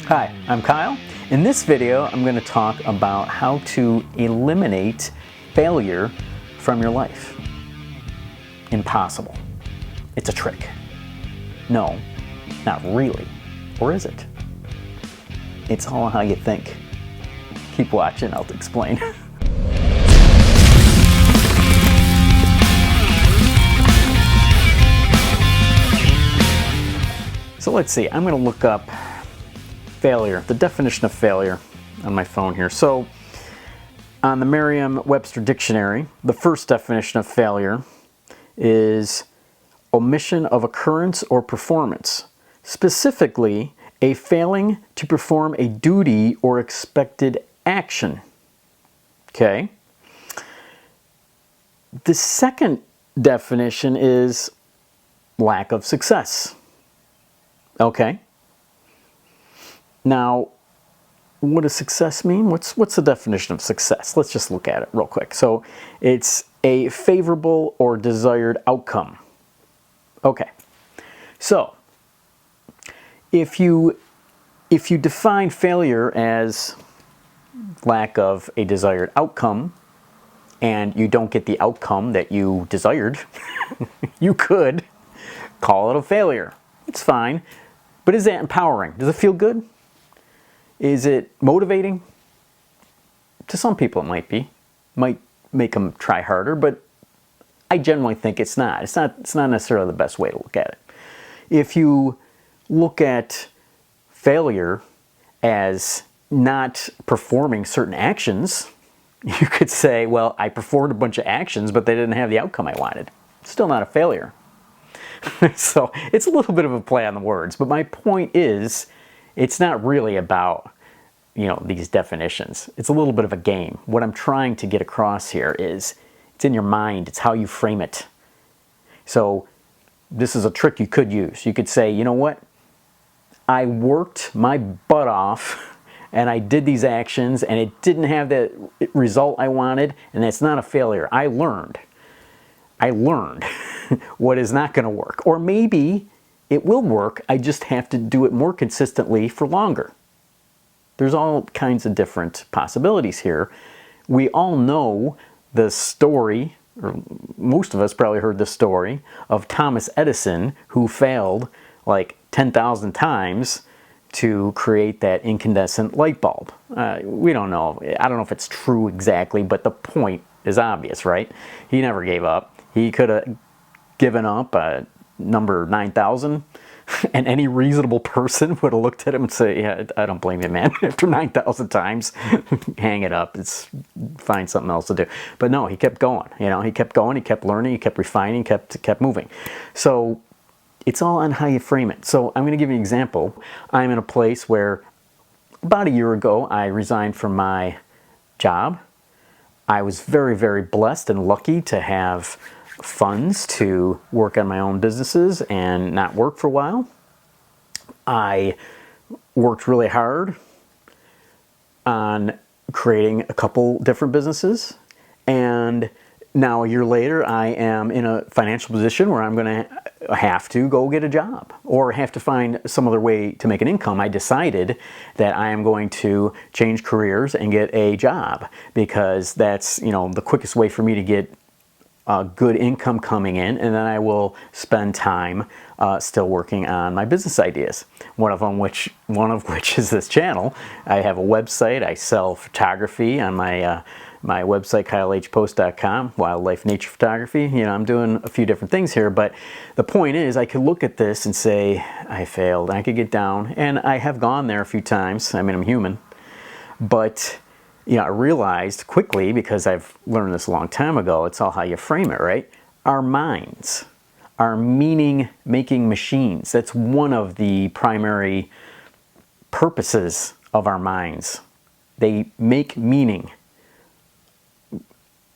Hi, I'm Kyle. In this video, I'm going to talk about how to eliminate failure from your life. Impossible. It's a trick. No, not really. Or is it? It's all how you think. Keep watching, I'll explain. So let's see, I'm going to look up failure, the definition of failure on my phone here. So on the Merriam-Webster dictionary, the first definition of failure is omission of occurrence or performance, specifically a failing to perform a duty or expected action. Okay. The second definition is lack of success. Okay. Now, what does success mean? What's the definition of success? Let's just look at it real quick. So it's a favorable or desired outcome. Okay. So if you define failure as lack of a desired outcome and you don't get the outcome that you desired, you could call it a failure. It's fine. But is that empowering? Does it feel good? Is it motivating? To some people it might be. Might make them try harder, but I generally think it's not. It's not necessarily the best way to look at it. If you look at failure as not performing certain actions, you could say, well, I performed a bunch of actions, but they didn't have the outcome I wanted. Still not a failure. So it's a little bit of a play on the words, but my point is, it's not really about, these definitions. It's a little bit of a game. What I'm trying to get across here is, it's in your mind. It's how you frame it. So this is a trick you could use. You could say, you know what? I worked my butt off and I did these actions and it didn't have the result I wanted, and that's not a failure. I learned what is not going to work. Or maybe it will work, I just have to do it more consistently for longer. There's all kinds of different possibilities here. We all know the story, or most of us probably heard the story, of Thomas Edison, who failed like 10,000 times to create that incandescent light bulb. We don't know. I don't know if it's true exactly, but the point is obvious, right? He never gave up. He could have given up number 9,000, and any reasonable person would have looked at him and say, yeah, I don't blame you, man. After 9,000 times, hang it up. Find something else to do. But no, he kept going. He kept going, he kept learning, he kept refining, kept moving. So it's all on how you frame it. So I'm going to give you an example. I'm in a place where about a year ago, I resigned from my job. I was very, very blessed and lucky to have funds to work on my own businesses and not work for a while. I worked really hard on creating a couple different businesses, and now a year later I am in a financial position where I'm going to have to go get a job or have to find some other way to make an income. I decided that I am going to change careers and get a job because that's the quickest way for me to get good income coming in, and then I will spend time still working on my business ideas. One of which is this channel. I have a website. I sell photography on my website, kylehpost.com, wildlife nature photography. I'm doing a few different things here, but the point is I could look at this and say, I failed. I could get down, and I have gone there a few times. I mean, I'm human, but I realized quickly, because I've learned this a long time ago, it's all how you frame it, right? Our minds are meaning-making machines. That's one of the primary purposes of our minds. They make meaning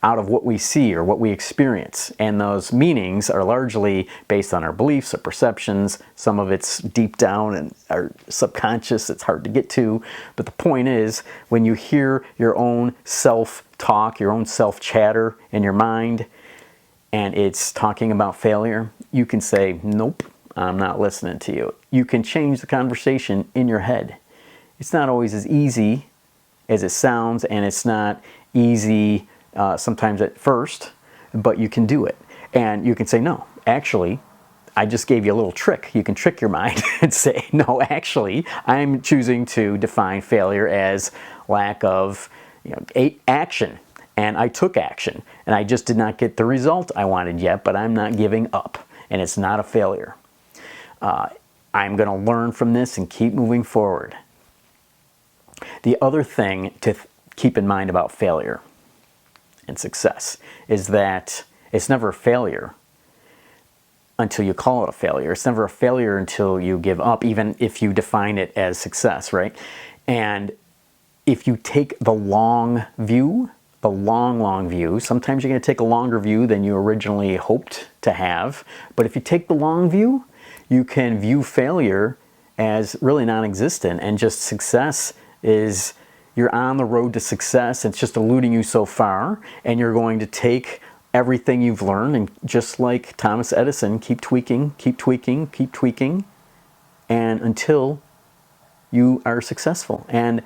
out of what we see or what we experience. And those meanings are largely based on our beliefs or perceptions. Some of it's deep down and our subconscious, it's hard to get to. But the point is, when you hear your own self-talk, your own self-chatter in your mind, and it's talking about failure, you can say, nope, I'm not listening to you. You can change the conversation in your head. It's not always as easy as it sounds, and it's not easy sometimes at first, but you can do it. And you can say, no, actually, I just gave you a little trick. You can trick your mind and say, no, actually, I'm choosing to define failure as lack of action. And I took action, and I just did not get the result I wanted yet, but I'm not giving up, and it's not a failure. I'm going to learn from this and keep moving forward. The other thing to keep in mind about failure and success is that it's never a failure until you call it a failure. It's never a failure until you give up, even if you define it as success, right? And if you take the long view, the long view, sometimes you're going to take a longer view than you originally hoped to have. But if you take the long view, you can view failure as really non-existent, and just success is you're on the road to success. It's just eluding you so far, and you're going to take everything you've learned and, just like Thomas Edison, keep tweaking, keep tweaking, keep tweaking, and until you are successful. And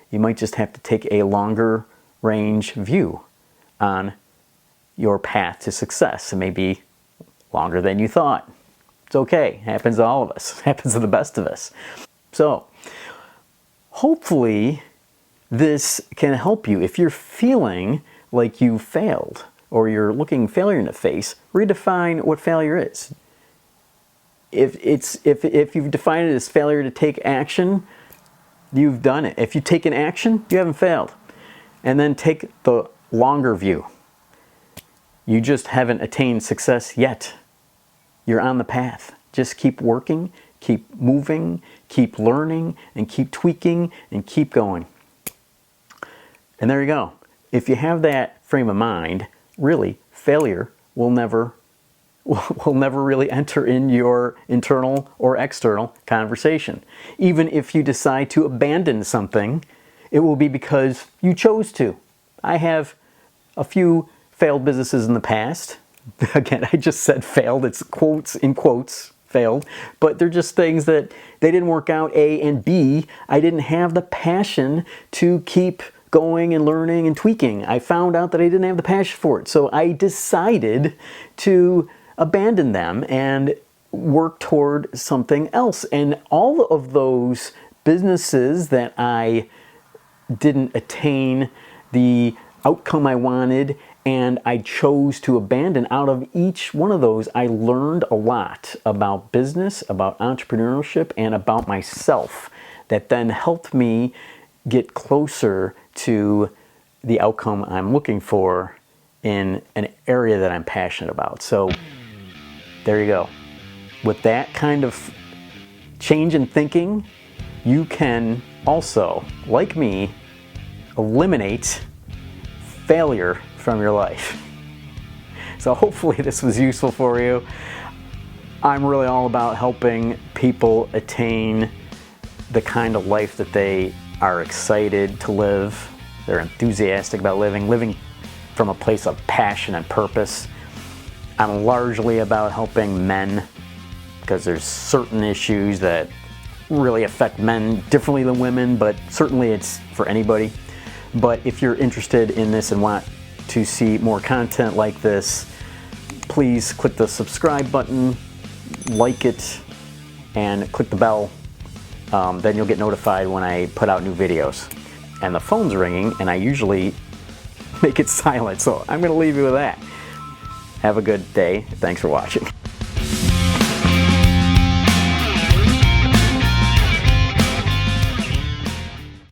you might just have to take a longer range view on your path to success. It may be longer than you thought. It's okay. It happens to all of us. It happens to the best of us. So hopefully this can help you. If you're feeling like you failed or you're looking failure in the face, redefine what failure is. If you've defined it as failure to take action, you've done it. If you've taken action, you haven't failed. And then take the longer view. You just haven't attained success yet. You're on the path. Just keep working, keep moving, keep learning, and keep tweaking, and keep going. And there you go. If you have that frame of mind, really, failure will never really enter in your internal or external conversation. Even if you decide to abandon something, it will be because you chose to. I have a few failed businesses in the past. Again, I just said failed. It's quotes in quotes, failed. But they're just things that they didn't work out, A, and B, I didn't have the passion to keep going and learning and tweaking. I found out that I didn't have the passion for it. So I decided to abandon them and work toward something else. And all of those businesses that I didn't attain the outcome I wanted and I chose to abandon, out of each one of those, I learned a lot about business, about entrepreneurship, and about myself that then helped me get closer to the outcome I'm looking for in an area that I'm passionate about. So there you go. With that kind of change in thinking, you can also, like me, eliminate failure from your life. So hopefully this was useful for you. I'm really all about helping people attain the kind of life that they are excited to live, they're enthusiastic about living from a place of passion and purpose. I'm largely about helping men because there's certain issues that really affect men differently than women, but certainly it's for anybody. But if you're interested in this and want to see more content like this, please click the subscribe button, like it, and click the bell. Then you'll get notified when I put out new videos. And the phone's ringing, and I usually make it silent, so I'm going to leave you with that. Have a good day. Thanks for watching.